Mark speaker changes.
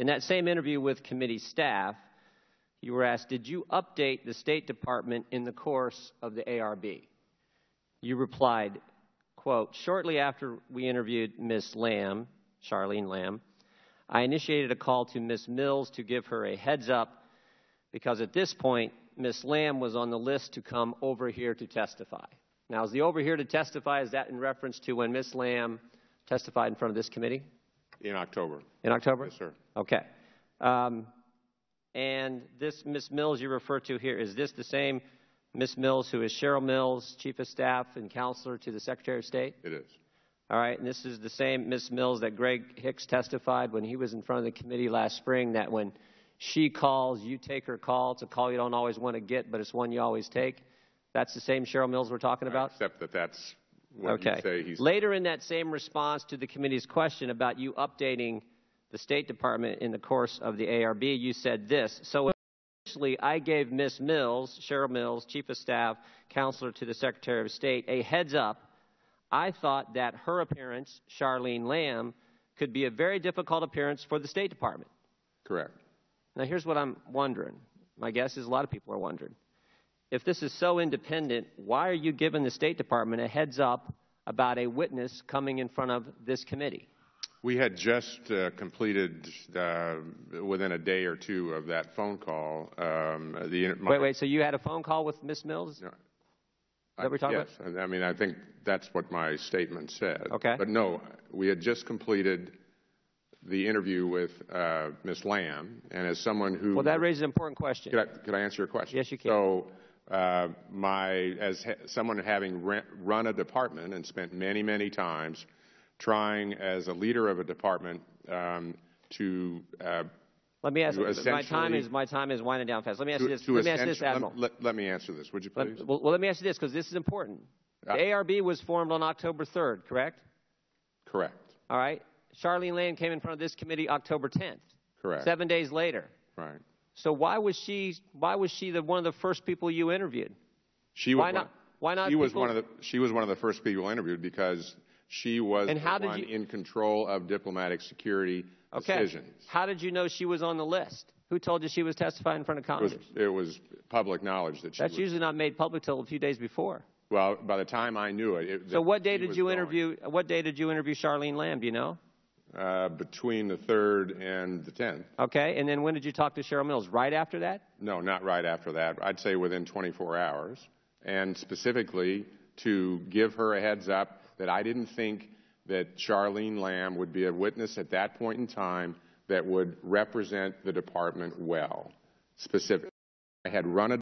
Speaker 1: In that same interview with committee staff, you were asked, did you update the State Department in the course of the ARB? You replied, quote, shortly after we interviewed Ms. Lamb, Charlene Lamb, I initiated a call to Ms. Mills to give her a heads up because at this point, Ms. Lamb was on the list to come over here to testify. Now, is the over here to testify, is that in reference to when Ms. Lamb testified in front of this committee?
Speaker 2: In October.
Speaker 1: In October?
Speaker 2: Yes, sir.
Speaker 1: Okay. And this Ms. Mills you refer to here, is this the same Ms. Mills who is Cheryl Mills, Chief of Staff and Counselor to the Secretary of State?
Speaker 2: It is.
Speaker 1: All right, and this is the same Ms. Mills that Greg Hicks testified when he was in front of the committee last spring, that when she calls, you take her call. It's a call you don't always want to get, but it's one you always take. That's the same Cheryl Mills we're talking about?
Speaker 2: Except that that's what you say he's...
Speaker 1: Later in that same response to the committee's question about you updating the State Department in the course of the ARB, you said this. So initially, I gave Ms. Mills, Cheryl Mills, Chief of Staff, Counselor to the Secretary of State, a heads up. I thought that her appearance, Charlene Lamb, could be a very difficult appearance for the State Department.
Speaker 2: Correct.
Speaker 1: Now, here's what I'm wondering. My guess is a lot of people are wondering. If this is so independent, why are you giving the State Department a heads up about a witness coming in front of this committee?
Speaker 2: We had just completed, within a day or two of that phone call,
Speaker 1: Wait, so you had a phone call with Ms. Mills?
Speaker 2: No.
Speaker 1: That we're talking
Speaker 2: yes,
Speaker 1: about?
Speaker 2: I mean, I think that's what my statement said.
Speaker 1: Okay.
Speaker 2: But no, we had just completed the interview with Ms. Lamb, and as someone who...
Speaker 1: Well, that raises an important question.
Speaker 2: Could I answer your question?
Speaker 1: Yes, you can.
Speaker 2: So, someone having run a department and spent many, many times trying as a leader of a department to...
Speaker 1: Let me ask you, my time is winding down fast. Let me ask you this. Let me ask you this, Admiral.
Speaker 2: Let me answer this, would you please?
Speaker 1: Well, let me ask you this, because this is important. The ARB was formed on October 3rd, correct?
Speaker 2: Correct.
Speaker 1: All right. Charlene Lamb came in front of this committee October 10th.
Speaker 2: Correct.
Speaker 1: 7 days later.
Speaker 2: Right.
Speaker 1: So why was she one of the first people you interviewed?
Speaker 2: Why not? She was one of the first people interviewed because she was the one in control of diplomatic security decisions.
Speaker 1: How did you know she was on the list? Who told you she was testifying in front of Congress?
Speaker 2: It was public knowledge that she
Speaker 1: That's usually not made public till a few days before.
Speaker 2: Well, by the time I knew it.
Speaker 1: So what day did you interview? What day did you interview Charlene Lamb? Do you know?
Speaker 2: Between the 3rd and the 10th.
Speaker 1: Okay, and then when did you talk to Cheryl Mills? Right after that?
Speaker 2: No, not right after that. I'd say within 24 hours, and specifically to give her a heads up that I didn't think that Charlene Lamb would be a witness at that point in time that would represent the department well. Specifically, I had run a